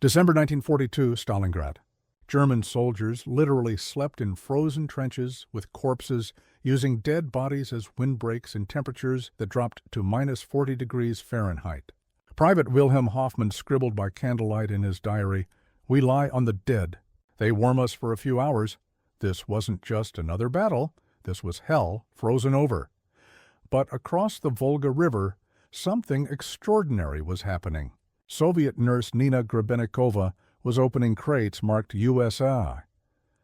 December 1942, Stalingrad. German soldiers literally slept in frozen trenches with corpses, using dead bodies as windbreaks in temperatures that dropped to -40 degrees Fahrenheit. Private Wilhelm Hoffman scribbled by candlelight in his diary, "We lie on the dead. They warm us for a few hours. This wasn't just another battle. This was hell frozen over." But across the Volga River, something extraordinary was happening. Soviet nurse Nina Grebennikova was opening crates marked USA,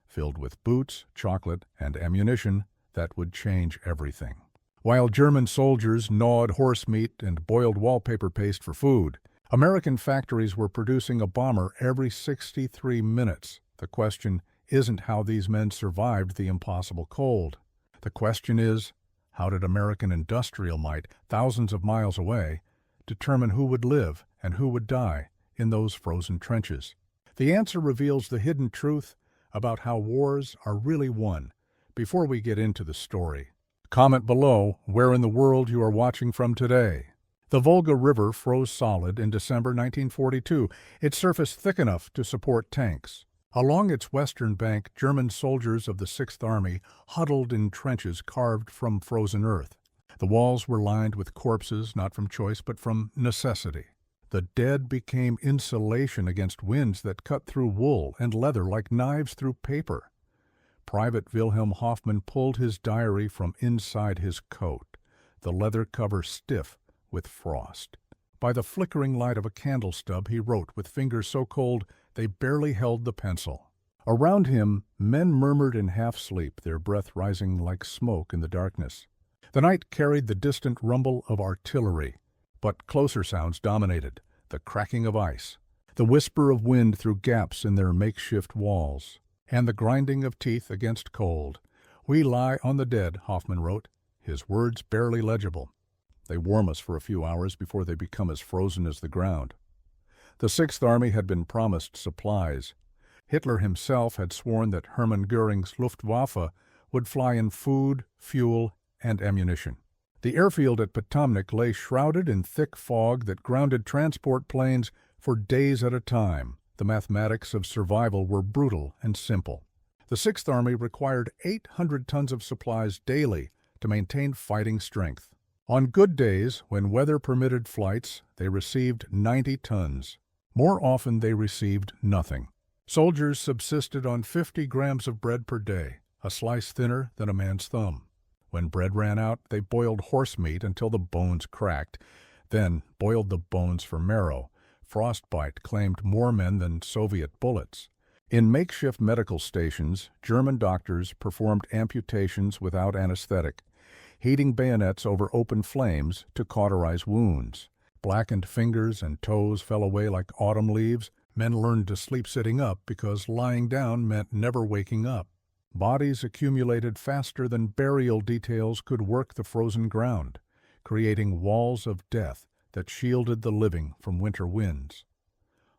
filled with boots, chocolate, and ammunition that would change everything. While German soldiers gnawed horse meat and boiled wallpaper paste for food, American factories were producing a bomber every 63 minutes. The question isn't how these men survived the impossible cold. The question is, how did American industrial might, thousands of miles away, determine who would live and who would die in those frozen trenches? The answer reveals the hidden truth about how wars are really won. Before we get into the story, comment below where in the world you are watching from today. The Volga River froze solid in December 1942, its surface thick enough to support tanks. Along its western bank, German soldiers of the Sixth Army huddled in trenches carved from frozen earth. The walls were lined with corpses, not from choice but from necessity. The dead became insulation against winds that cut through wool and leather like knives through paper. Private Wilhelm Hoffman pulled his diary from inside his coat, the leather cover stiff with frost. By the flickering light of a candle stub, he wrote with fingers so cold they barely held the pencil. Around him, men murmured in half-sleep, their breath rising like smoke in the darkness. The night carried the distant rumble of artillery, but closer sounds dominated: the cracking of ice, the whisper of wind through gaps in their makeshift walls, and the grinding of teeth against cold. "We lie on the dead," Hoffman wrote, his words barely legible. "They warm us for a few hours before they become as frozen as the ground." The Sixth Army had been promised supplies. Hitler himself had sworn that Hermann Göring's Luftwaffe would fly in food, fuel, and ammunition. The airfield at Potomnik lay shrouded in thick fog that grounded transport planes for days at a time. The mathematics of survival were brutal and simple. The Sixth Army required 800 tons of supplies daily to maintain fighting strength. On good days, when weather permitted flights, they received 90 tons. More often, they received nothing. Soldiers subsisted on 50 grams of bread per day, a slice thinner than a man's thumb. When bread ran out, they boiled horse meat until the bones cracked, then boiled the bones for marrow. Frostbite claimed more men than Soviet bullets. In makeshift medical stations, German doctors performed amputations without anesthetic, heating bayonets over open flames to cauterize wounds. Blackened fingers and toes fell away like autumn leaves. Men learned to sleep sitting up because lying down meant never waking up. Bodies accumulated faster than burial details could work the frozen ground, creating walls of death that shielded the living from winter winds.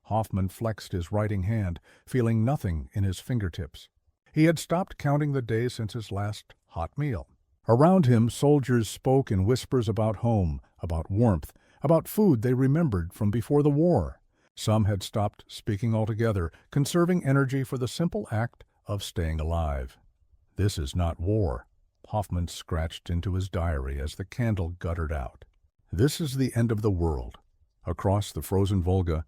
Hoffman flexed his writing hand, feeling nothing in his fingertips. He had stopped counting the days since his last hot meal. Around him, soldiers spoke in whispers about home, about warmth, about food they remembered from before the war. Some had stopped speaking altogether, conserving energy for the simple act of staying alive. "This is not war," Hoffman scratched into his diary as the candle guttered out. "This is the end of the world." Across the frozen Volga,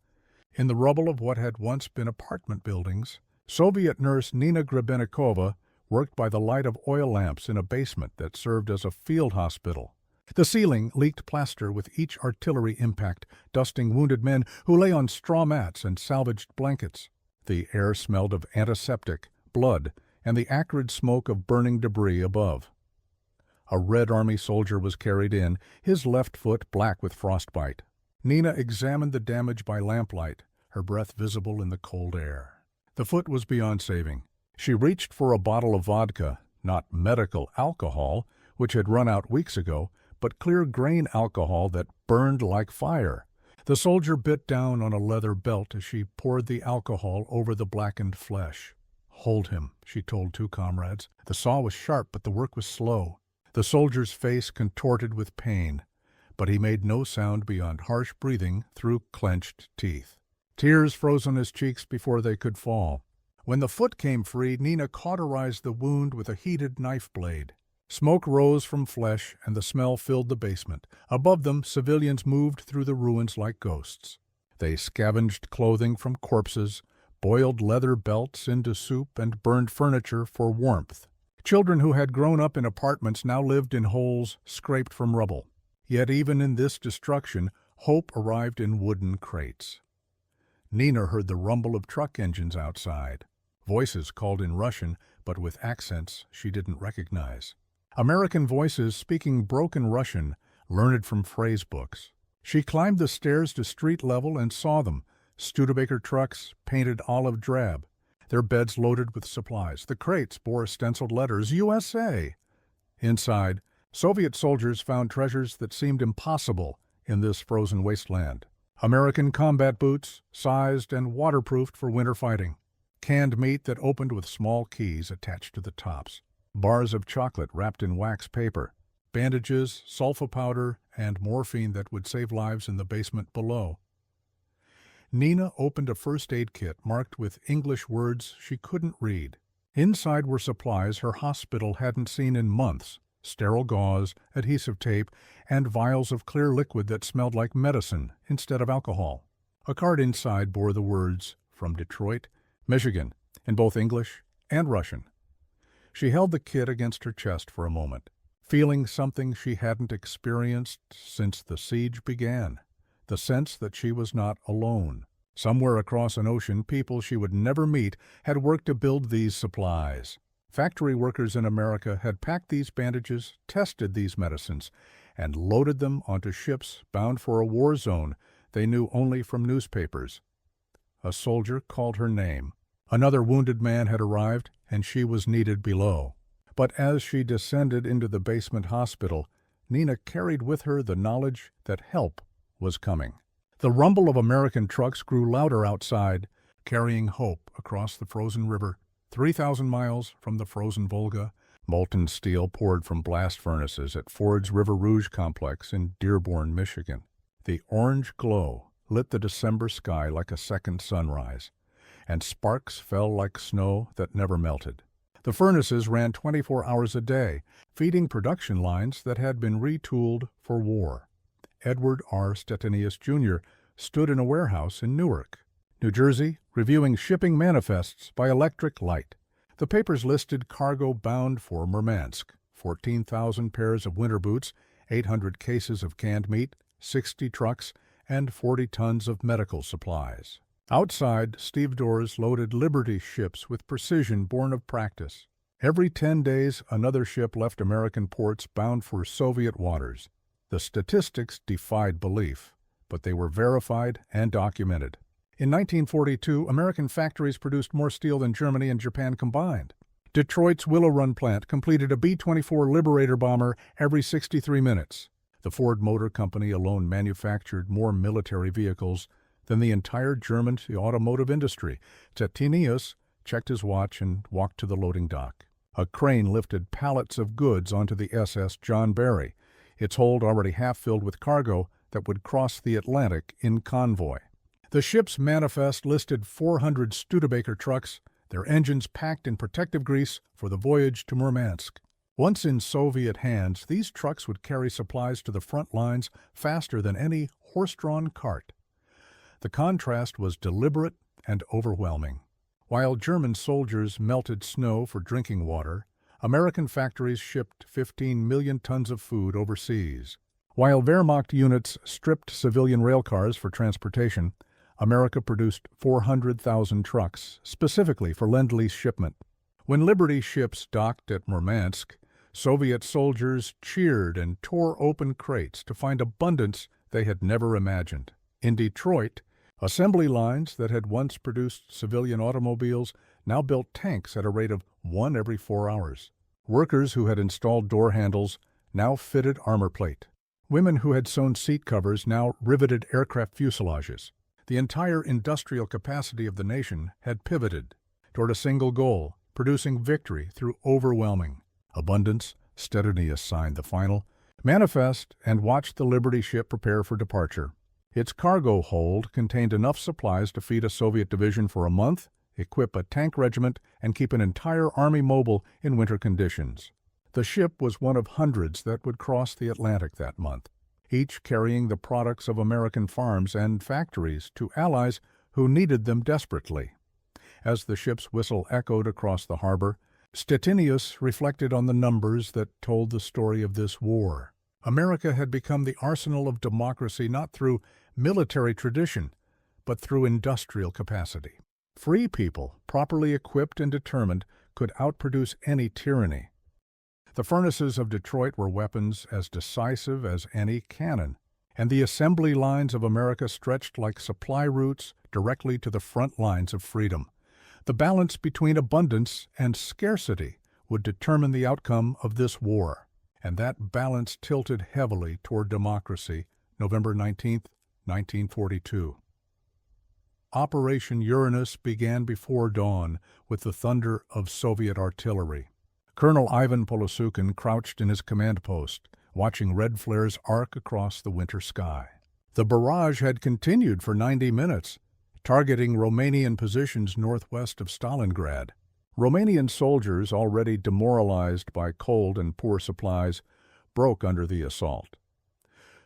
in the rubble of what had once been apartment buildings, Soviet nurse Nina Grebennikova worked by the light of oil lamps in a basement that served as a field hospital. The ceiling leaked plaster with each artillery impact, dusting wounded men who lay on straw mats and salvaged blankets. The air smelled of antiseptic, blood, and the acrid smoke of burning debris above. A Red Army soldier was carried in, his left foot black with frostbite. Nina examined the damage by lamplight, her breath visible in the cold air. The foot was beyond saving. She reached for a bottle of vodka, not medical alcohol, which had run out weeks ago, but clear grain alcohol that burned like fire. The soldier bit down on a leather belt as she poured the alcohol over the blackened flesh. "Hold him," she told two comrades. The saw was sharp, but the work was slow. The soldier's face contorted with pain, but he made no sound beyond harsh breathing through clenched teeth. Tears froze on his cheeks before they could fall. When the foot came free, Nina cauterized the wound with a heated knife blade. Smoke rose from flesh, and the smell filled the basement. Above them, civilians moved through the ruins like ghosts. They scavenged clothing from corpses, boiled leather belts into soup, and burned furniture for warmth. Children who had grown up in apartments now lived in holes scraped from rubble. Yet even in this destruction, hope arrived in wooden crates. Nina heard the rumble of truck engines outside. Voices called in Russian, but with accents she didn't recognize. American voices speaking broken Russian, learned from phrase books. She climbed the stairs to street level and saw them, Studebaker trucks painted olive drab, their beds loaded with supplies. The crates bore stenciled letters, USA. Inside, Soviet soldiers found treasures that seemed impossible in this frozen wasteland. American combat boots, sized and waterproofed for winter fighting. Canned meat that opened with small keys attached to the tops. Bars of chocolate wrapped in wax paper. Bandages, sulfa powder, and morphine that would save lives in the basement below. Nina opened a first aid kit marked with English words she couldn't read. Inside were supplies her hospital hadn't seen in months. Sterile gauze, adhesive tape, and vials of clear liquid that smelled like medicine instead of alcohol. A card inside bore the words, "From Detroit, Michigan," in both English and Russian. She held the kit against her chest for a moment, feeling something she hadn't experienced since the siege began, the sense that she was not alone. Somewhere across an ocean, people she would never meet had worked to build these supplies. Factory workers in America had packed these bandages, tested these medicines, and loaded them onto ships bound for a war zone they knew only from newspapers. A soldier called her name. Another wounded man had arrived, and she was needed below. But as she descended into the basement hospital, Nina carried with her the knowledge that help was coming. The rumble of American trucks grew louder outside, carrying hope across the frozen river. 3,000 miles from the frozen Volga, molten steel poured from blast furnaces at Ford's River Rouge complex in Dearborn, Michigan. The orange glow lit the December sky like a second sunrise, and sparks fell like snow that never melted. The furnaces ran 24 hours a day, feeding production lines that had been retooled for war. Edward R. Stettinius, Jr. stood in a warehouse in Newark, New Jersey, reviewing shipping manifests by electric light. The papers listed cargo bound for Murmansk, 14,000 pairs of winter boots, 800 cases of canned meat, 60 trucks, and 40 tons of medical supplies. Outside, stevedores loaded Liberty ships with precision born of practice. Every 10 days, another ship left American ports bound for Soviet waters. The statistics defied belief, but they were verified and documented. In 1942, American factories produced more steel than Germany and Japan combined. Detroit's Willow Run plant completed a B-24 Liberator bomber every 63 minutes. The Ford Motor Company alone manufactured more military vehicles than the entire German automotive industry. Stettinius checked his watch and walked to the loading dock. A crane lifted pallets of goods onto the SS John Barry, its hold already half filled with cargo that would cross the Atlantic in convoy. The ship's manifest listed 400 Studebaker trucks, their engines packed in protective grease for the voyage to Murmansk. Once in Soviet hands, these trucks would carry supplies to the front lines faster than any horse-drawn cart. The contrast was deliberate and overwhelming. While German soldiers melted snow for drinking water, American factories shipped 15 million tons of food overseas. While Wehrmacht units stripped civilian railcars for transportation, America produced 400,000 trucks, specifically for Lend-Lease shipment. When Liberty ships docked at Murmansk, Soviet soldiers cheered and tore open crates to find abundance they had never imagined. In Detroit, assembly lines that had once produced civilian automobiles now built tanks at a rate of 1 every 4 hours. Workers who had installed door handles now fitted armor plate. Women who had sewn seat covers now riveted aircraft fuselages. The entire industrial capacity of the nation had pivoted toward a single goal, producing victory through overwhelming abundance. Stettinius signed the final manifest and watched the Liberty ship prepare for departure. Its cargo hold contained enough supplies to feed a Soviet division for a month, equip a tank regiment, and keep an entire army mobile in winter conditions. The ship was one of hundreds that would cross the Atlantic that month, each carrying the products of American farms and factories to allies who needed them desperately. As the ship's whistle echoed across the harbor, Stettinius reflected on the numbers that told the story of this war. America had become the arsenal of democracy not through military tradition, but through industrial capacity. Free people, properly equipped and determined, could outproduce any tyranny. The furnaces of Detroit were weapons as decisive as any cannon, and the assembly lines of America stretched like supply routes directly to the front lines of freedom. The balance between abundance and scarcity would determine the outcome of this war, and that balance tilted heavily toward democracy, November 19, 1942. Operation Uranus began before dawn with the thunder of Soviet artillery. Colonel Ivan Polosukin crouched in his command post, watching red flares arc across the winter sky. The barrage had continued for 90 minutes, targeting Romanian positions northwest of Stalingrad. Romanian soldiers, already demoralized by cold and poor supplies, broke under the assault.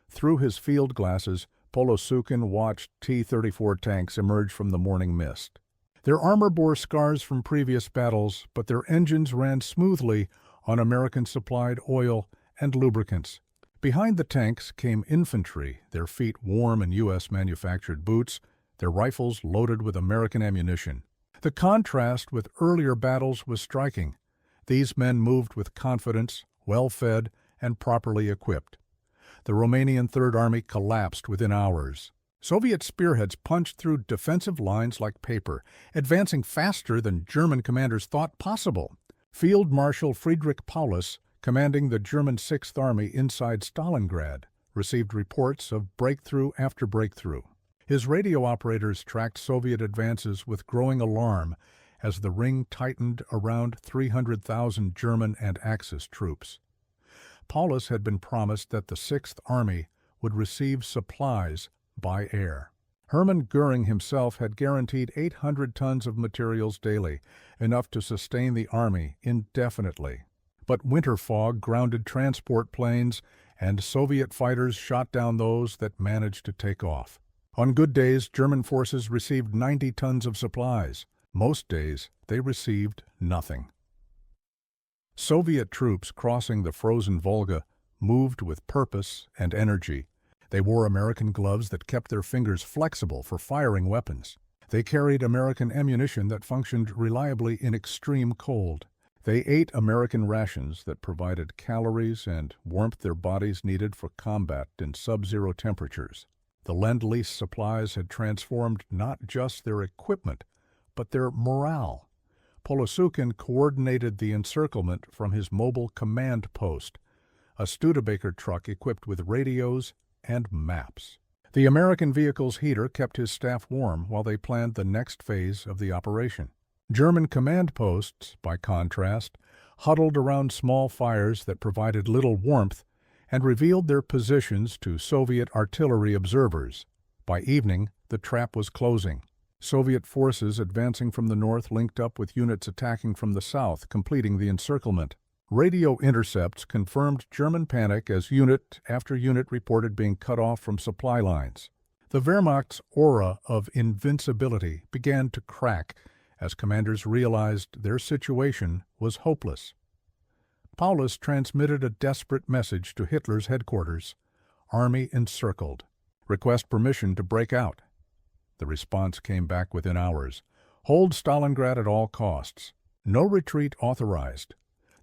Through his field glasses, Polosukin watched T-34 tanks emerge from the morning mist. Their armor bore scars from previous battles, but their engines ran smoothly on American-supplied oil and lubricants. Behind the tanks came infantry, their feet warm in U.S.-manufactured boots, their rifles loaded with American ammunition. The contrast with earlier battles was striking. These men moved with confidence, well-fed, and properly equipped. The Romanian Third Army collapsed within hours. Soviet spearheads punched through defensive lines like paper, advancing faster than German commanders thought possible. Field Marshal Friedrich Paulus, commanding the German Sixth Army inside Stalingrad, received reports of breakthrough after breakthrough. His radio operators tracked Soviet advances with growing alarm as the ring tightened around 300,000 German and Axis troops. Paulus had been promised that the Sixth Army would receive supplies by air. Hermann Goering himself had guaranteed 800 tons of materials daily, enough to sustain the army indefinitely. But winter fog grounded transport planes, and Soviet fighters shot down those that managed to take off. On good days, German forces received 90 tons of supplies. Most days, they received nothing. Soviet troops crossing the frozen Volga moved with purpose and energy. They wore American gloves that kept their fingers flexible for firing weapons. They carried American ammunition that functioned reliably in extreme cold. They ate American rations that provided calories and warmth their bodies needed for combat in sub-zero temperatures. The Lend-Lease supplies had transformed not just their equipment, but their morale. Polosukin coordinated the encirclement from his mobile command post, a Studebaker truck equipped with radios and maps. The American vehicle's heater kept his staff warm while they planned the next phase of the operation. German command posts, by contrast, huddled around small fires that provided little warmth and revealed their positions to Soviet artillery observers. By evening, the trap was closing. Soviet forces advancing from the north linked up with units attacking from the south, completing the encirclement. Radio intercepts confirmed German panic as unit after unit reported being cut off from supply lines. The Wehrmacht's aura of invincibility began to crack as commanders realized their situation was hopeless. Paulus transmitted a desperate message to Hitler's headquarters. Army encircled. Request permission to break out. The response came back within hours. Hold Stalingrad at all costs. No retreat authorized.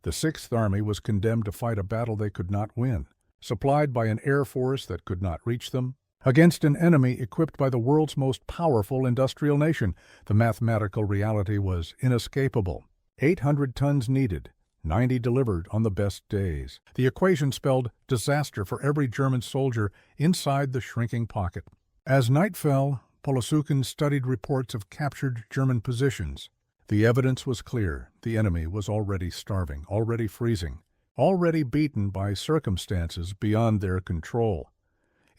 The Sixth Army was condemned to fight a battle they could not win, supplied by an air force that could not reach them, against an enemy equipped by the world's most powerful industrial nation. The mathematical reality was inescapable. 800 tons needed, 90 delivered on the best days. The equation spelled disaster for every German soldier inside the shrinking pocket. As night fell, Polosukin studied reports of captured German positions. The evidence was clear. The enemy was already starving, already freezing, already beaten by circumstances beyond their control.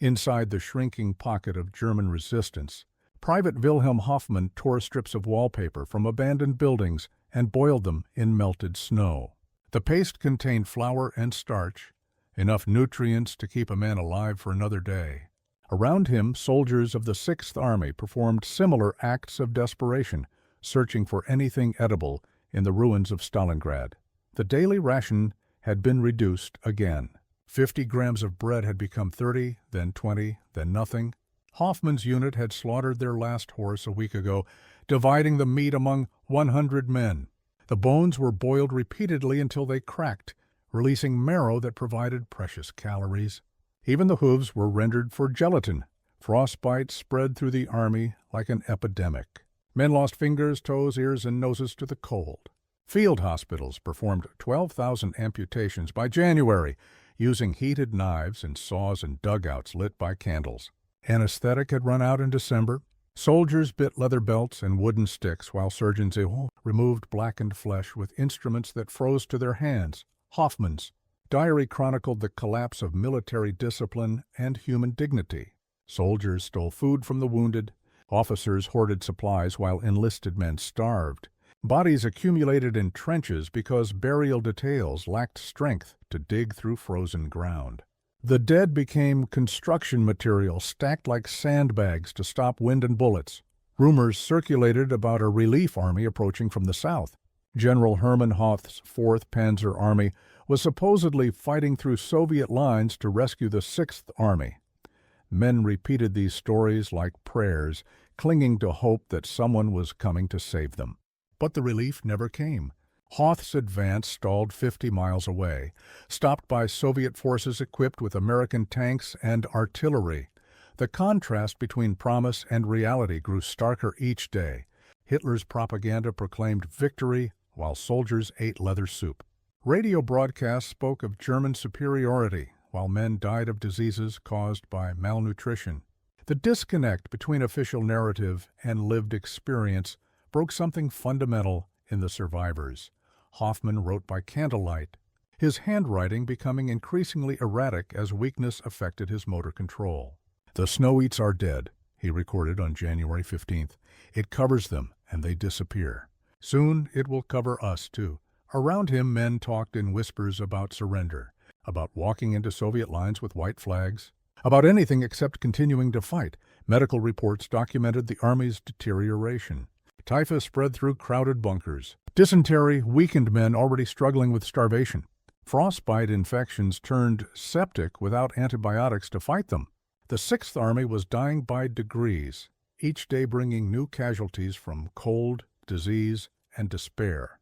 Inside the shrinking pocket of German resistance, Private Wilhelm Hoffman tore strips of wallpaper from abandoned buildings and boiled them in melted snow. The paste contained flour and starch, enough nutrients to keep a man alive for another day. Around him, soldiers of the Sixth Army performed similar acts of desperation, searching for anything edible in the ruins of Stalingrad. The daily ration had been reduced again. 50 grams of bread had become 30, then 20, then nothing. Hoffman's unit had slaughtered their last horse a week ago, dividing the meat among 100 men. The bones were boiled repeatedly until they cracked, releasing marrow that provided precious calories. Even the hooves were rendered for gelatin. Frostbite spread through the army like an epidemic. Men lost fingers, toes, ears, and noses to the cold. Field hospitals performed 12,000 amputations by January, using heated knives and saws and dugouts lit by candles. Anesthetic had run out in December. Soldiers bit leather belts and wooden sticks while surgeons removed blackened flesh with instruments that froze to their hands. Hoffman's diary chronicled the collapse of military discipline and human dignity. Soldiers stole food from the wounded. Officers hoarded supplies while enlisted men starved. Bodies accumulated in trenches because burial details lacked strength to dig through frozen ground. The dead became construction material stacked like sandbags to stop wind and bullets. Rumors circulated about a relief army approaching from the south. General Hermann Hoth's 4th Panzer Army was supposedly fighting through Soviet lines to rescue the 6th Army. Men repeated these stories like prayers, clinging to hope that someone was coming to save them. But the relief never came. Hoth's advance stalled 50 miles away, stopped by Soviet forces equipped with American tanks and artillery. The contrast between promise and reality grew starker each day. Hitler's propaganda proclaimed victory while soldiers ate leather soup. Radio broadcasts spoke of German superiority while men died of diseases caused by malnutrition. The disconnect between official narrative and lived experience broke something fundamental in the survivors. Hoffman wrote by candlelight, his handwriting becoming increasingly erratic as weakness affected his motor control. "The snow eats our dead," he recorded on January 15th. "It covers them, and they disappear. Soon it will cover us, too." Around him, men talked in whispers about surrender, about walking into Soviet lines with white flags, about anything except continuing to fight. Medical reports documented the Army's deterioration. Typhus spread through crowded bunkers. Dysentery weakened men already struggling with starvation. Frostbite infections turned septic without antibiotics to fight them. The Sixth Army was dying by degrees, each day bringing new casualties from cold, disease, and despair.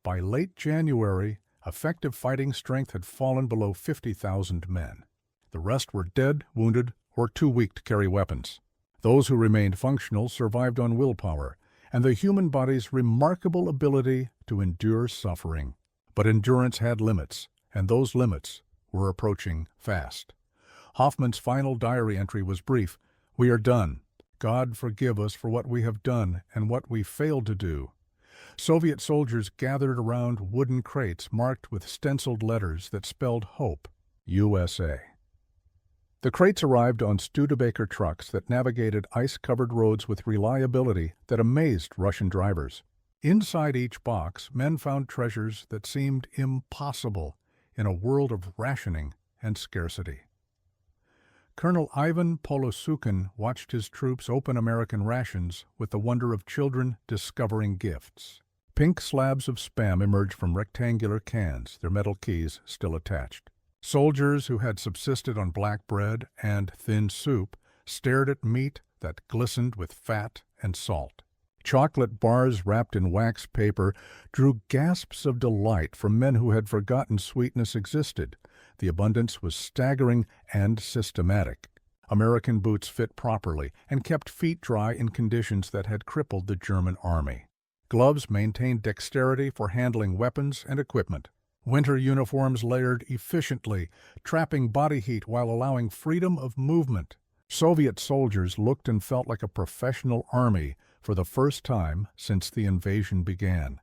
By late January, effective fighting strength had fallen below 50,000 men. The rest were dead, wounded, or too weak to carry weapons. Those who remained functional survived on willpower and the human body's remarkable ability to endure suffering. But endurance had limits, and those limits were approaching fast. Hoffman's final diary entry was brief: "We are done. God forgive us for what we have done and what we failed to do." Soviet soldiers gathered around wooden crates marked with stenciled letters that spelled hope, USA. The crates arrived on Studebaker trucks that navigated ice-covered roads with reliability that amazed Russian drivers. Inside each box, men found treasures that seemed impossible in a world of rationing and scarcity. Colonel Ivan Polosukin watched his troops open American rations with the wonder of children discovering gifts. Pink slabs of Spam emerged from rectangular cans, their metal keys still attached. Soldiers who had subsisted on black bread and thin soup stared at meat that glistened with fat and salt. Chocolate bars wrapped in wax paper drew gasps of delight from men who had forgotten sweetness existed. The abundance was staggering and systematic. American boots fit properly and kept feet dry in conditions that had crippled the German army. Gloves maintained dexterity for handling weapons and equipment. Winter uniforms layered efficiently, trapping body heat while allowing freedom of movement. Soviet soldiers looked and felt like a professional army for the first time since the invasion began.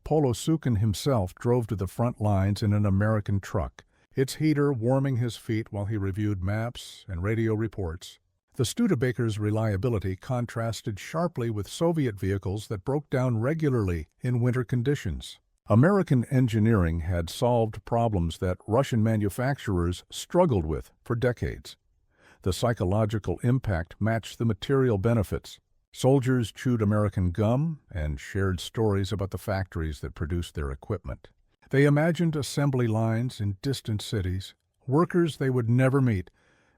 Polosukin himself drove to the front lines in an American truck, its heater warming his feet while he reviewed maps and radio reports. The Studebaker's reliability contrasted sharply with Soviet vehicles that broke down regularly in winter conditions. American engineering had solved problems that Russian manufacturers struggled with for decades. The psychological impact matched the material benefits. Soldiers chewed American gum and shared stories about the factories that produced their equipment. They imagined assembly lines in distant cities, workers they would never meet,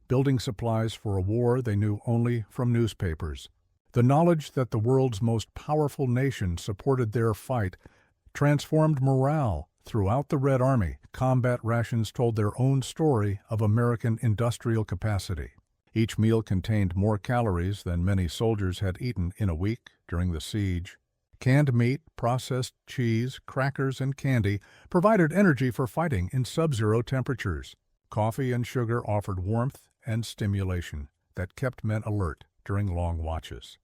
building supplies for a war they knew only from newspapers. The knowledge that the world's most powerful nation supported their fight transformed morale throughout the Red Army. Combat rations told their own story of American industrial capacity. Each meal contained more calories than many soldiers had eaten in a week during the siege. Canned meat, processed cheese, crackers, and candy provided energy for fighting in sub-zero temperatures. Coffee and sugar offered warmth and stimulation that kept men alert during long watches.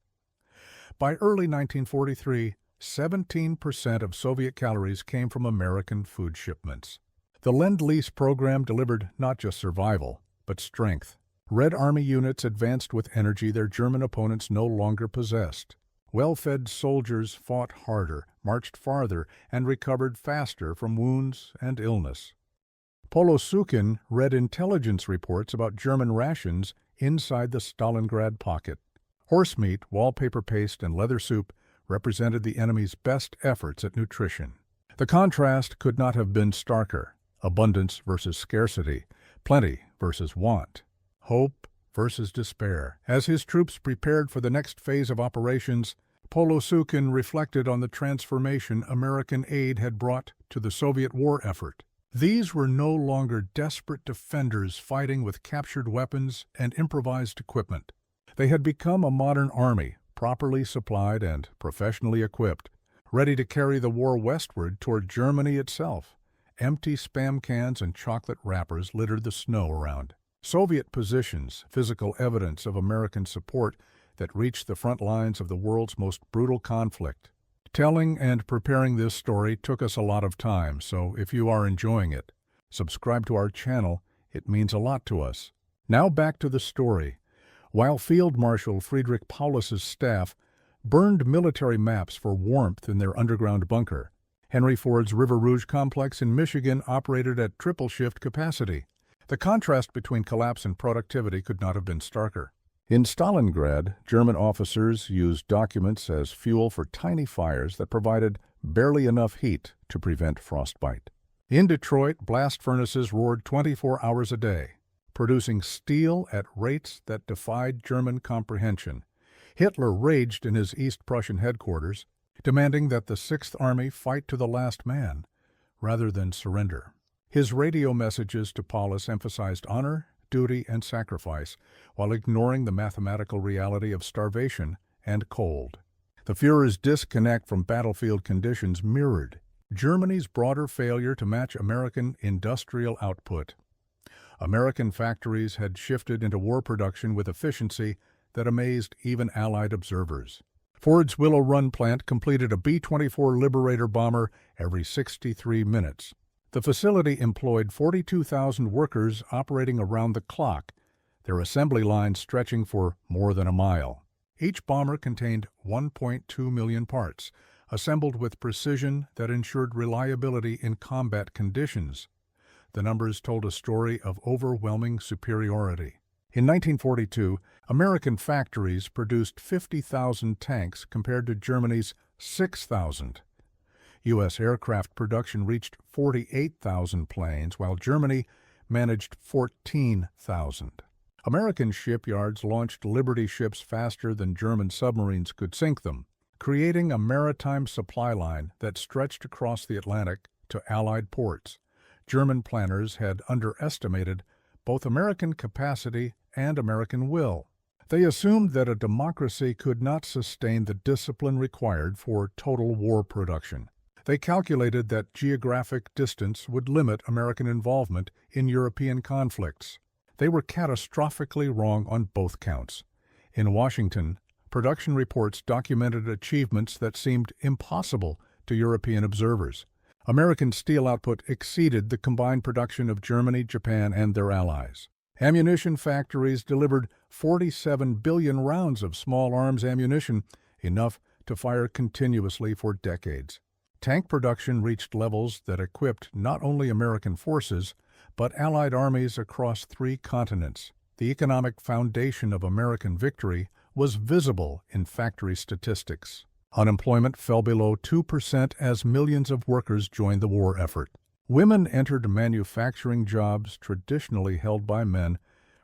By early 1943, 17% of Soviet calories came from American food shipments. The Lend-Lease program delivered not just survival, but strength. Red Army units advanced with energy their German opponents no longer possessed. Well-fed soldiers fought harder, marched farther, and recovered faster from wounds and illness. Polosukin read intelligence reports about German rations inside the Stalingrad pocket. Horse meat, wallpaper paste, and leather soup represented the enemy's best efforts at nutrition. The contrast could not have been starker. Abundance versus scarcity, plenty versus want, hope versus despair. As his troops prepared for the next phase of operations, Polosukin reflected on the transformation American aid had brought to the Soviet war effort. These were no longer desperate defenders fighting with captured weapons and improvised equipment. They had become a modern army, properly supplied and professionally equipped, ready to carry the war westward toward Germany itself. Empty Spam cans and chocolate wrappers littered the snow around. Soviet positions, physical evidence of American support that reached the front lines of the world's most brutal conflict. Telling and preparing this story took us a lot of time, so if you are enjoying it, subscribe to our channel. It means a lot to us. Now back to the story. While Field Marshal Friedrich Paulus's staff burned military maps for warmth in their underground bunker, Henry Ford's River Rouge complex in Michigan operated at triple shift capacity. The contrast between collapse and productivity could not have been starker. In Stalingrad, German officers used documents as fuel for tiny fires that provided barely enough heat to prevent frostbite. In Detroit, blast furnaces roared 24 hours a day, producing steel at rates that defied German comprehension. Hitler raged in his East Prussian headquarters, demanding that the Sixth Army fight to the last man, rather than surrender. His radio messages to Paulus emphasized honor, duty, and sacrifice, while ignoring the mathematical reality of starvation and cold. The Führer's disconnect from battlefield conditions mirrored Germany's broader failure to match American industrial output. American factories had shifted into war production with efficiency that amazed even Allied observers. Ford's Willow Run plant completed a B-24 Liberator bomber every 63 minutes. The facility employed 42,000 workers operating around the clock, their assembly lines stretching for more than a mile. Each bomber contained 1.2 million parts, assembled with precision that ensured reliability in combat conditions. The numbers told a story of overwhelming superiority. In 1942, American factories produced 50,000 tanks compared to Germany's 6,000. U.S. aircraft production reached 48,000 planes, while Germany managed 14,000. American shipyards launched Liberty ships faster than German submarines could sink them, creating a maritime supply line that stretched across the Atlantic to Allied ports. German planners had underestimated both American capacity and American will. They assumed that a democracy could not sustain the discipline required for total war production. They calculated that geographic distance would limit American involvement in European conflicts. They were catastrophically wrong on both counts. In Washington, production reports documented achievements that seemed impossible to European observers. American steel output exceeded the combined production of Germany, Japan, and their allies. Ammunition factories delivered 47 billion rounds of small arms ammunition, enough to fire continuously for decades. Tank production reached levels that equipped not only American forces, but Allied armies across 3 continents. The economic foundation of American victory was visible in factory statistics. Unemployment fell below 2% as millions of workers joined the war effort. Women entered manufacturing jobs traditionally held by men,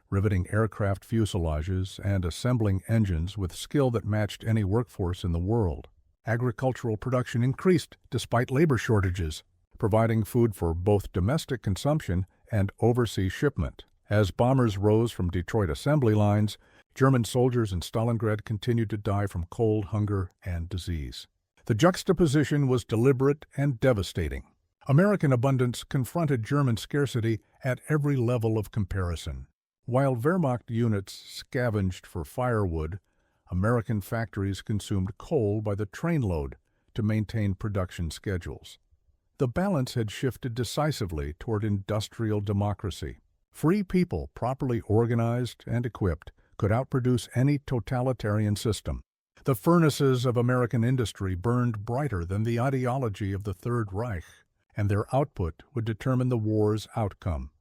riveting aircraft fuselages and assembling engines with skill that matched any workforce in the world. Agricultural production increased despite labor shortages, providing food for both domestic consumption and overseas shipment. As bombers rose from Detroit assembly lines, German soldiers in Stalingrad continued to die from cold, hunger, and disease. The juxtaposition was deliberate and devastating. American abundance confronted German scarcity at every level of comparison. While Wehrmacht units scavenged for firewood, American factories consumed coal by the trainload to maintain production schedules. The balance had shifted decisively toward industrial democracy. Free people, properly organized and equipped, could outproduce any totalitarian system. The furnaces of American industry burned brighter than the ideology of the Third Reich, and their output would determine the war's outcome.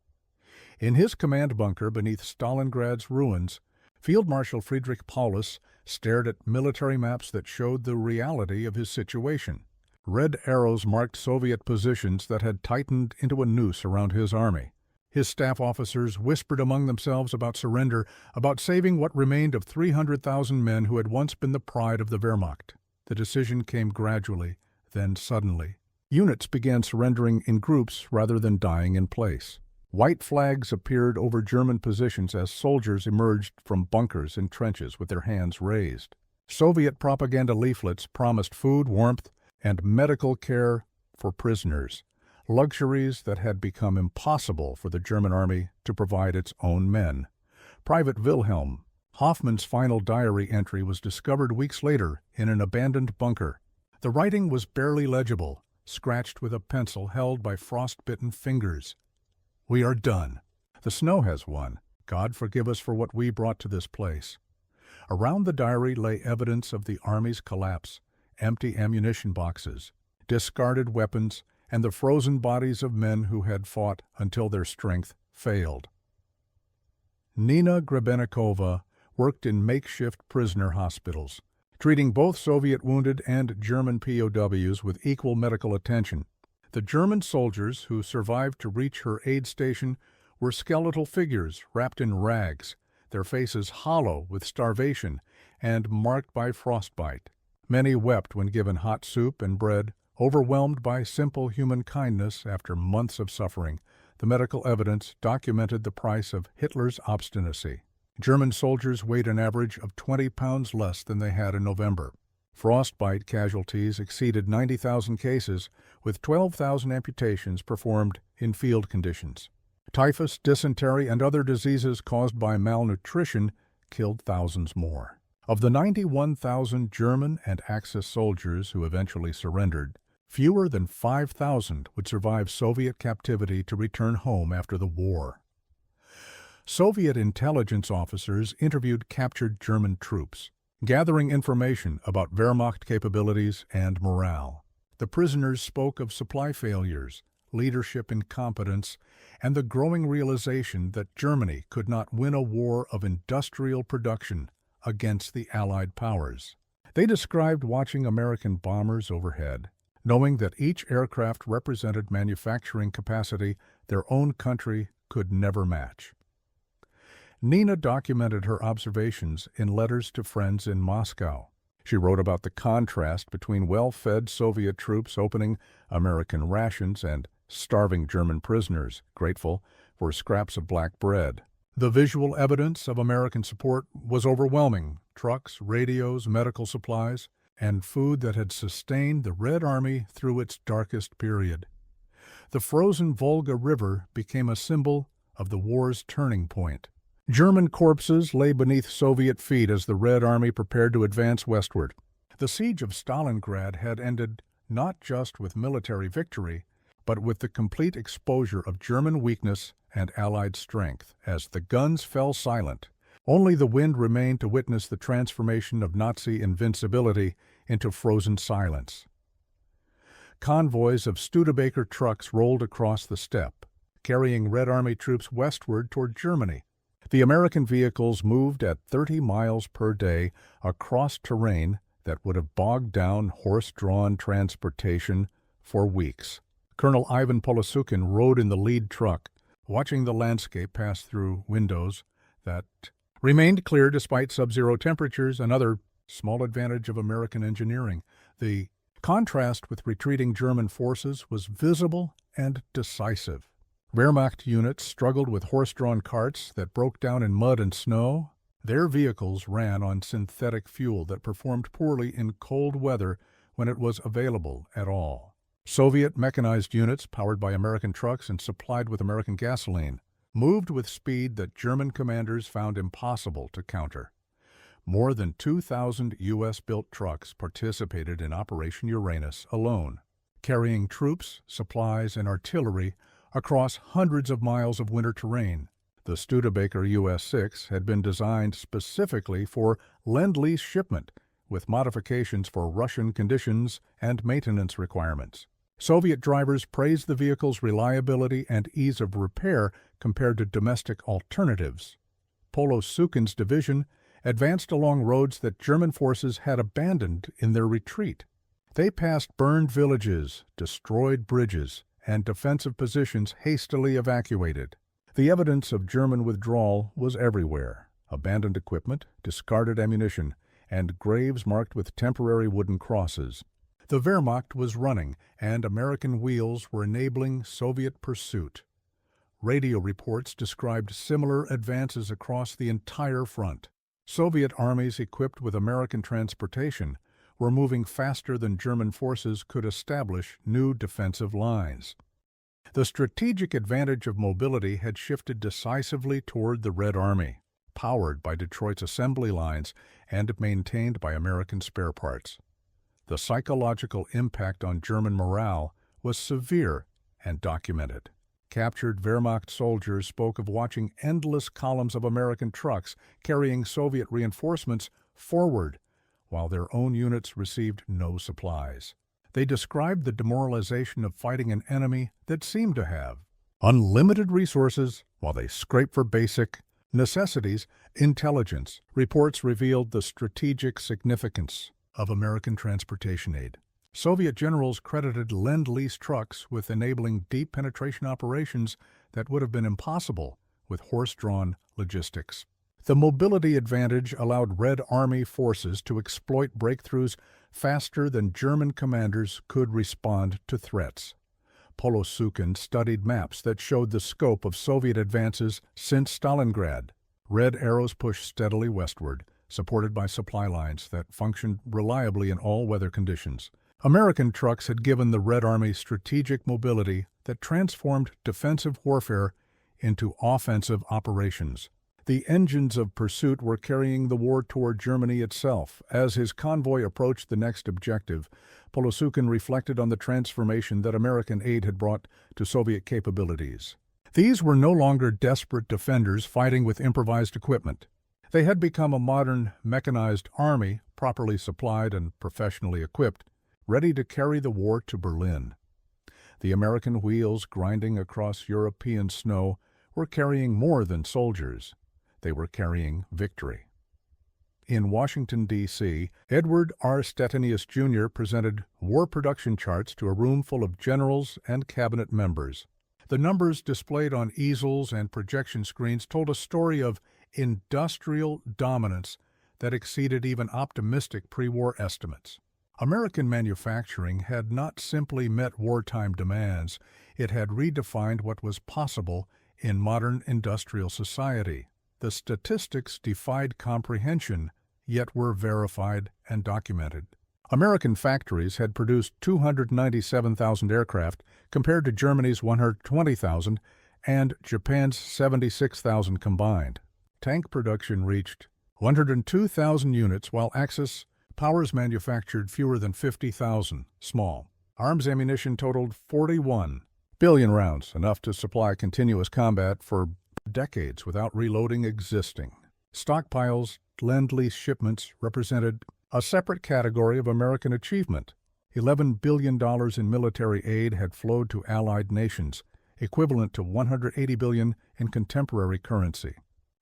In his command bunker beneath Stalingrad's ruins, Field Marshal Friedrich Paulus stared at military maps that showed the reality of his situation. Red arrows marked Soviet positions that had tightened into a noose around his army. His staff officers whispered among themselves about surrender, about saving what remained of 300,000 men who had once been the pride of the Wehrmacht. The decision came gradually, then suddenly. Units began surrendering in groups rather than dying in place. White flags appeared over German positions as soldiers emerged from bunkers and trenches with their hands raised. Soviet propaganda leaflets promised food, warmth, and medical care for prisoners, luxuries that had become impossible for the German army to provide its own men. Private Wilhelm Hoffman's final diary entry was discovered weeks later in an abandoned bunker. The writing was barely legible, scratched with a pencil held by frost-bitten fingers. "We are done. The snow has won. God forgive us for what we brought to this place." Around the diary lay evidence of the Army's collapse: empty ammunition boxes, discarded weapons, and the frozen bodies of men who had fought until their strength failed. Nina Grebennikova worked in makeshift prisoner hospitals, treating both Soviet wounded and German POWs with equal medical attention. The German soldiers who survived to reach her aid station were skeletal figures wrapped in rags, their faces hollow with starvation and marked by frostbite. Many wept when given hot soup and bread, overwhelmed by simple human kindness after months of suffering. The medical evidence documented the price of Hitler's obstinacy. German soldiers weighed an average of 20 pounds less than they had in November. Frostbite casualties exceeded 90,000 cases, with 12,000 amputations performed in field conditions. Typhus, dysentery, and other diseases caused by malnutrition killed thousands more. Of the 91,000 German and Axis soldiers who eventually surrendered, fewer than 5,000 would survive Soviet captivity to return home after the war. Soviet intelligence officers interviewed captured German troops, gathering information about Wehrmacht capabilities and morale. The prisoners spoke of supply failures, leadership incompetence, and the growing realization that Germany could not win a war of industrial production against the Allied powers. They described watching American bombers overhead, knowing that each aircraft represented manufacturing capacity their own country could never match. Nina documented her observations in letters to friends in Moscow. She wrote about the contrast between well-fed Soviet troops opening American rations and starving German prisoners, grateful for scraps of black bread. The visual evidence of American support was overwhelming: trucks, radios, medical supplies, and food that had sustained the Red Army through its darkest period. The frozen Volga River became a symbol of the war's turning point. German corpses lay beneath Soviet feet as the Red Army prepared to advance westward. The siege of Stalingrad had ended not just with military victory, but with the complete exposure of German weakness and Allied strength. As the guns fell silent, only the wind remained to witness the transformation of Nazi invincibility into frozen silence. Convoys of Studebaker trucks rolled across the steppe, carrying Red Army troops westward toward Germany. The American vehicles moved at 30 miles per day across terrain that would have bogged down horse-drawn transportation for weeks. Colonel Ivan Polosukin rode in the lead truck, watching the landscape pass through windows that remained clear despite sub-zero temperatures, another small advantage of American engineering. The contrast with retreating German forces was visible and decisive. Wehrmacht units struggled with horse-drawn carts that broke down in mud and snow. Their vehicles ran on synthetic fuel that performed poorly in cold weather when it was available at all. Soviet mechanized units, powered by American trucks and supplied with American gasoline, moved with speed that German commanders found impossible to counter. More than 2,000 U.S.-built trucks participated in Operation Uranus alone, carrying troops, supplies, and artillery across hundreds of miles of winter terrain. The Studebaker US-6 had been designed specifically for Lend-Lease shipment, with modifications for Russian conditions and maintenance requirements. Soviet drivers praised the vehicle's reliability and ease of repair compared to domestic alternatives. Polosukin's division advanced along roads that German forces had abandoned in their retreat. They passed burned villages, destroyed bridges, and defensive positions hastily evacuated. The evidence of German withdrawal was everywhere: abandoned equipment, discarded ammunition, and graves marked with temporary wooden crosses. The Wehrmacht was running, and American wheels were enabling Soviet pursuit. Radio reports described similar advances across the entire front. Soviet armies equipped with American transportation were moving faster than German forces could establish new defensive lines. The strategic advantage of mobility had shifted decisively toward the Red Army, powered by Detroit's assembly lines and maintained by American spare parts. The psychological impact on German morale was severe and documented. Captured Wehrmacht soldiers spoke of watching endless columns of American trucks carrying Soviet reinforcements forward, while their own units received no supplies. They described the demoralization of fighting an enemy that seemed to have unlimited resources while they scraped for basic necessities. Intelligence reports revealed the strategic significance of American transportation aid. Soviet generals credited Lend-Lease trucks with enabling deep penetration operations that would have been impossible with horse-drawn logistics. The mobility advantage allowed Red Army forces to exploit breakthroughs faster than German commanders could respond to threats. Polosukin studied maps that showed the scope of Soviet advances since Stalingrad. Red arrows pushed steadily westward, supported by supply lines that functioned reliably in all weather conditions. American trucks had given the Red Army strategic mobility that transformed defensive warfare into offensive operations. The engines of pursuit were carrying the war toward Germany itself. As his convoy approached the next objective, Polosukin reflected on the transformation that American aid had brought to Soviet capabilities. These were no longer desperate defenders fighting with improvised equipment. They had become a modern, mechanized army, properly supplied and professionally equipped, ready to carry the war to Berlin. The American wheels grinding across European snow were carrying more than soldiers. They were carrying victory. In Washington, D.C., Edward R. Stettinius, Jr. presented war production charts to a room full of generals and cabinet members. The numbers displayed on easels and projection screens told a story of industrial dominance that exceeded even optimistic pre-war estimates. American manufacturing had not simply met wartime demands, it had redefined what was possible in modern industrial society. The statistics defied comprehension, yet were verified and documented. American factories had produced 297,000 aircraft compared to Germany's 120,000 and Japan's 76,000 combined. Tank production reached 102,000 units, while Axis Powers manufactured fewer than 50,000, small. Arms ammunition totaled 41 billion rounds, enough to supply continuous combat for decades without reloading existing. Stockpiles, Lend-Lease shipments represented a separate category of American achievement. $11 billion in military aid had flowed to allied nations, equivalent to $180 billion in contemporary currency.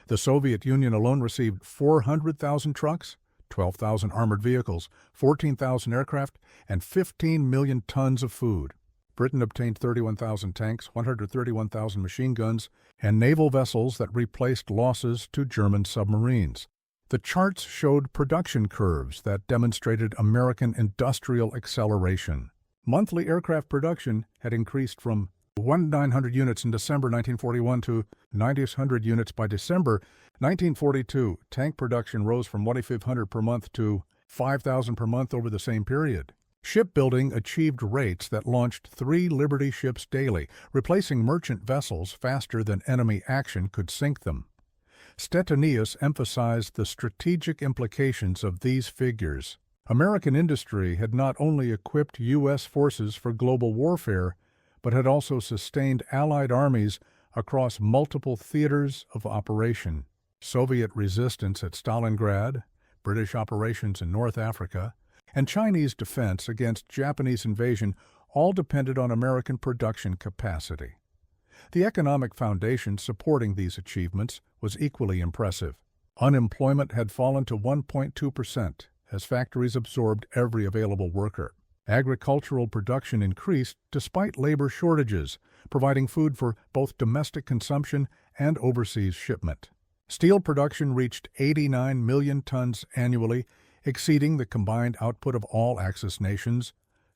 The Soviet Union alone received 400,000 trucks, 12,000 armored vehicles, 14,000 aircraft, and 15 million tons of food. Britain obtained 31,000 tanks, 131,000 machine guns, and naval vessels that replaced losses to German submarines. The charts showed production curves that demonstrated American industrial acceleration. Monthly aircraft production had increased from 1,900 units in December 1941 to 9,600 units by December 1942. Tank production rose from 2,500 per month to 5,000 per month over the same period. Shipbuilding achieved rates that launched 3 Liberty ships daily, replacing merchant vessels faster than enemy action could sink them. Stettinius emphasized the strategic implications of these figures. American industry had not only equipped U.S. forces for global warfare, but had also sustained Allied armies across multiple theaters of operation. Soviet resistance at Stalingrad, British operations in North Africa, and Chinese defense against Japanese invasion all depended on American production capacity. The economic foundation supporting these achievements was equally impressive. Unemployment had fallen to 1.2% as factories absorbed every available worker. Agricultural production increased despite labor shortages, providing food for both domestic consumption and overseas shipment. Steel production reached 89 million tons annually, exceeding the combined output of all Axis nations.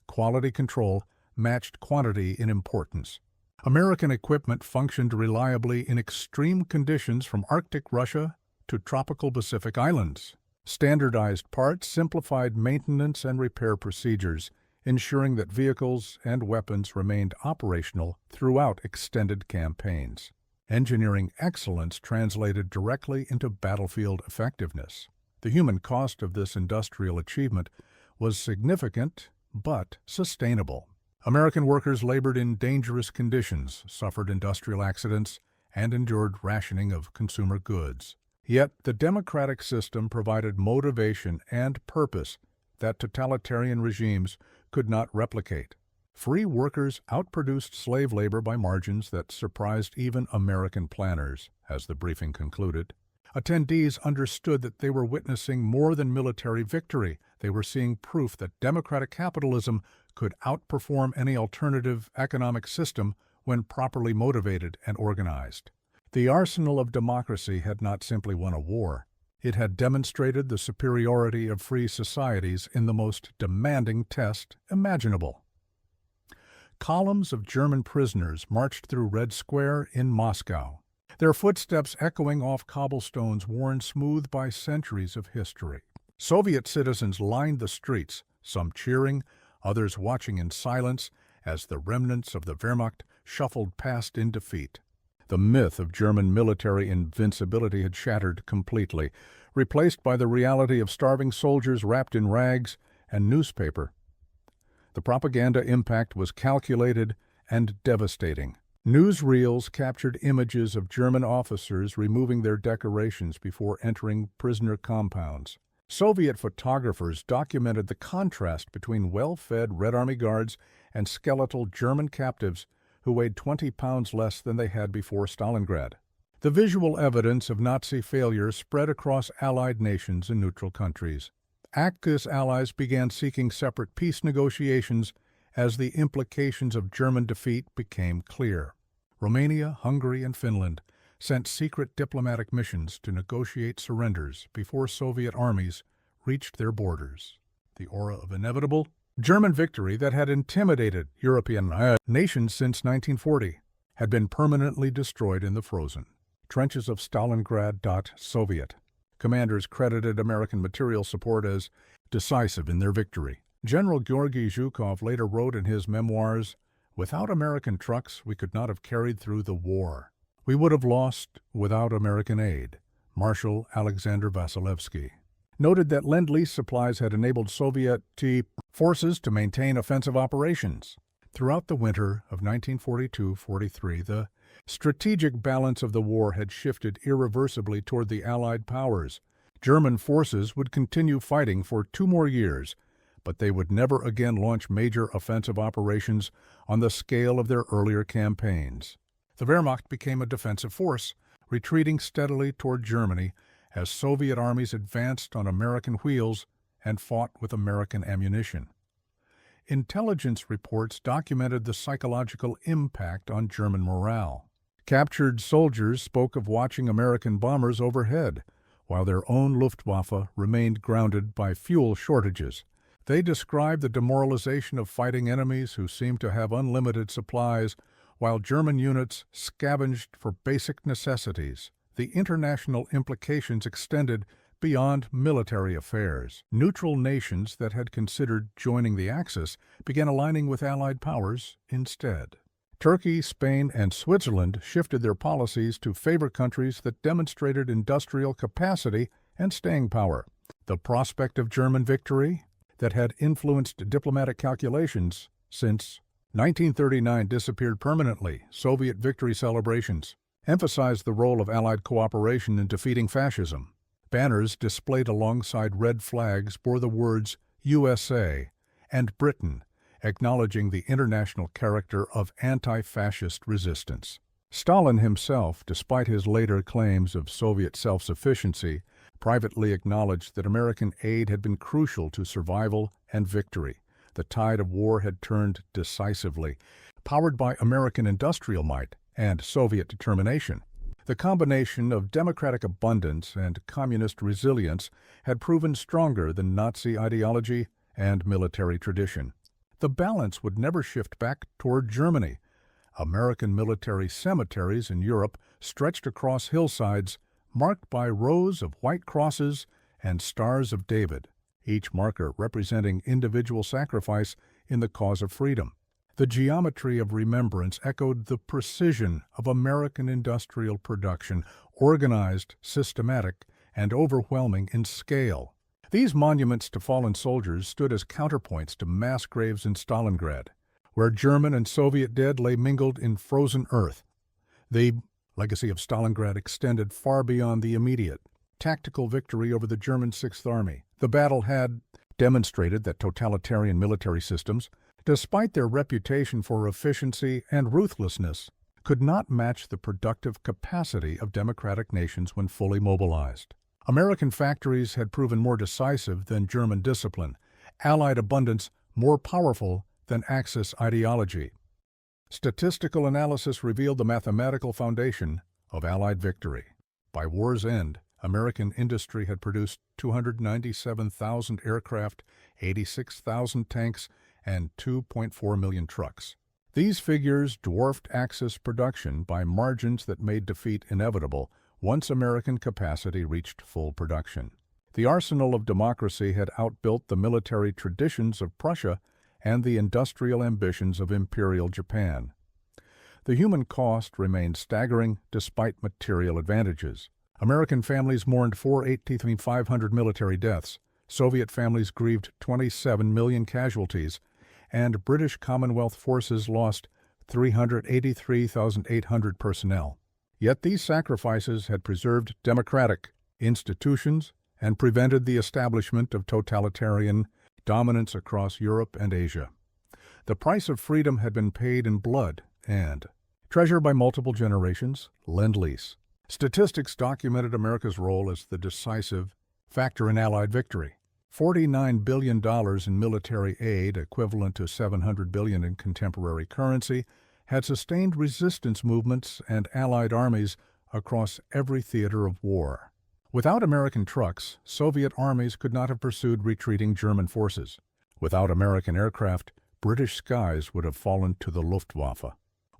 Quality control matched quantity in importance. American equipment functioned reliably in extreme conditions from Arctic Russia to tropical Pacific islands. Standardized parts simplified maintenance and repair procedures, ensuring that vehicles and weapons remained operational throughout extended campaigns. Engineering excellence translated directly into battlefield effectiveness. The human cost of this industrial achievement was significant but sustainable. American workers labored in dangerous conditions, suffered industrial accidents, and endured rationing of consumer goods. Yet the democratic system provided motivation and purpose that totalitarian regimes could not replicate. Free workers outproduced slave labor by margins that surprised even American planners, as the briefing concluded. Attendees understood that they were witnessing more than military victory. They were seeing proof that democratic capitalism could outperform any alternative economic system when properly motivated and organized. The arsenal of democracy had not simply won a war. It had demonstrated the superiority of free societies in the most demanding test imaginable. Columns of German prisoners marched through Red Square in Moscow, their footsteps echoing off cobblestones worn smooth by centuries of history. Soviet citizens lined the streets, some cheering, others watching in silence as the remnants of the Wehrmacht shuffled past in defeat. The myth of German military invincibility had shattered completely, replaced by the reality of starving soldiers wrapped in rags and newspaper. The propaganda impact was calculated and devastating. Newsreels captured images of German officers removing their decorations before entering prisoner compounds. Soviet photographers documented the contrast between well-fed Red Army guards and skeletal German captives who weighed 20 pounds less than they had before Stalingrad. The visual evidence of Nazi failure spread across Allied nations and neutral countries. Axis allies began seeking separate peace negotiations as the implications of German defeat became clear. Romania, Hungary, and Finland sent secret diplomatic missions to negotiate surrenders before Soviet armies reached their borders. The aura of inevitable German victory that had intimidated European nations since 1940 had been permanently destroyed in the frozen trenches of Stalingrad. Soviet commanders credited American material support as decisive in their victory. General Georgy Zhukov later wrote in his memoirs, "Without American trucks, we could not have carried through the war. We would have lost without American aid." Marshal Alexander Vasilevsky noted that Lend-Lease supplies had enabled Soviet forces to maintain offensive operations. Throughout the winter of 1942-43, the strategic balance of the war had shifted irreversibly toward the Allied powers. German forces would continue fighting for 2 more years, but they would never again launch major offensive operations on the scale of their earlier campaigns. The Wehrmacht became a defensive force, retreating steadily toward Germany as Soviet armies advanced on American wheels and fought with American ammunition. Intelligence reports documented the psychological impact on German morale. Captured soldiers spoke of watching American bombers overhead, while their own Luftwaffe remained grounded by fuel shortages. They described the demoralization of fighting enemies who seemed to have unlimited supplies, while German units scavenged for basic necessities. The international implications extended beyond military affairs. Neutral nations that had considered joining the Axis began aligning with Allied powers instead. Turkey, Spain, and Switzerland shifted their policies to favor countries that demonstrated industrial capacity and staying power. The prospect of German victory that had influenced diplomatic calculations since 1939 disappeared permanently. Soviet victory celebrations emphasized the role of Allied cooperation in defeating fascism. Banners displayed alongside red flags bore the words USA and Britain, acknowledging the international character of anti-fascist resistance. Stalin himself, despite his later claims of Soviet self-sufficiency, privately acknowledged that American aid had been crucial to survival and victory. The tide of war had turned decisively, powered by American industrial might and Soviet determination. The combination of democratic abundance and communist resilience had proven stronger than Nazi ideology and military tradition. The balance would never shift back toward Germany. American military cemeteries in Europe stretched across hillsides, marked by rows of white crosses and stars of David, each marker representing individual sacrifice in the cause of freedom. The geometry of remembrance echoed the precision of American industrial production, organized, systematic, and overwhelming in scale. These monuments to fallen soldiers stood as counterpoints to mass graves in Stalingrad, where German and Soviet dead lay mingled in frozen earth. The legacy of Stalingrad extended far beyond the immediate tactical victory over the German Sixth Army. The battle had demonstrated that totalitarian military systems, despite their reputation for efficiency and ruthlessness, could not match the productive capacity of democratic nations when fully mobilized. American factories had proven more decisive than German discipline, Allied abundance more powerful than Axis ideology. Statistical analysis revealed the mathematical foundation of Allied victory. By war's end, American industry had produced 297,000 aircraft, 86,000 tanks, and 2.4 million trucks. These figures dwarfed Axis production by margins that made defeat inevitable once American capacity reached full production. The arsenal of democracy had outbuilt the military traditions of Prussia and the industrial ambitions of Imperial Japan. The human cost remained staggering despite material advantages. American families mourned 4,500 military deaths, Soviet families grieved 27 million casualties, and British Commonwealth forces lost 383,800 personnel. Yet these sacrifices had preserved democratic institutions and prevented the establishment of totalitarian dominance across Europe and Asia. The price of freedom had been paid in blood and treasure by multiple generations, Lend-Lease. Statistics documented America's role as the decisive factor in Allied victory. $49 billion in military aid, equivalent to $700 billion in contemporary currency, had sustained resistance movements and Allied armies across every theater of war. Without American trucks, Soviet armies could not have pursued retreating German forces. Without American aircraft, British skies would have fallen to the Luftwaffe.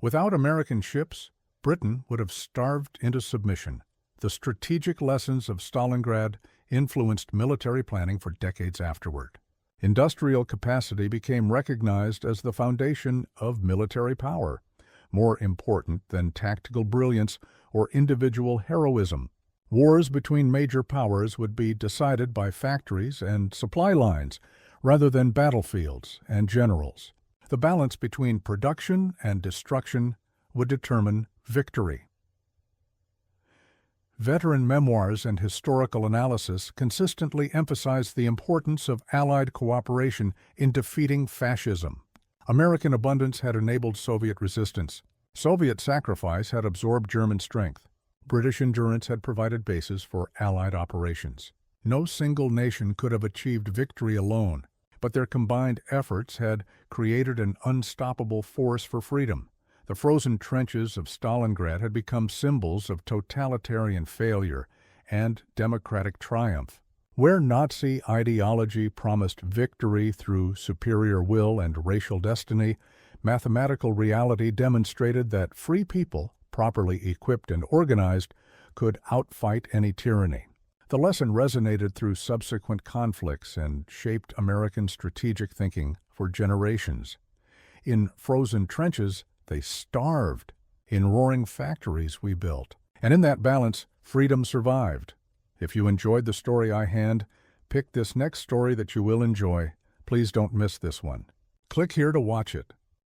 Without American ships, Britain would have starved into submission. The strategic lessons of Stalingrad influenced military planning for decades afterward. Industrial capacity became recognized as the foundation of military power, more important than tactical brilliance or individual heroism. Wars between major powers would be decided by factories and supply lines, rather than battlefields and generals. The balance between production and destruction would determine victory. Veteran memoirs and historical analysis consistently emphasize the importance of Allied cooperation in defeating fascism. American abundance had enabled Soviet resistance. Soviet sacrifice had absorbed German strength. British endurance had provided bases for Allied operations. No single nation could have achieved victory alone, but their combined efforts had created an unstoppable force for freedom. The frozen trenches of Stalingrad had become symbols of totalitarian failure and democratic triumph. Where Nazi ideology promised victory through superior will and racial destiny, mathematical reality demonstrated that free people, properly equipped and organized, could outfight any tyranny. The lesson resonated through subsequent conflicts and shaped American strategic thinking for generations. In frozen trenches, they starved. In roaring factories, we built. And in that balance, freedom survived. If you enjoyed the story I hand, pick this next story that you will enjoy. Please don't miss this one. Click here to watch it.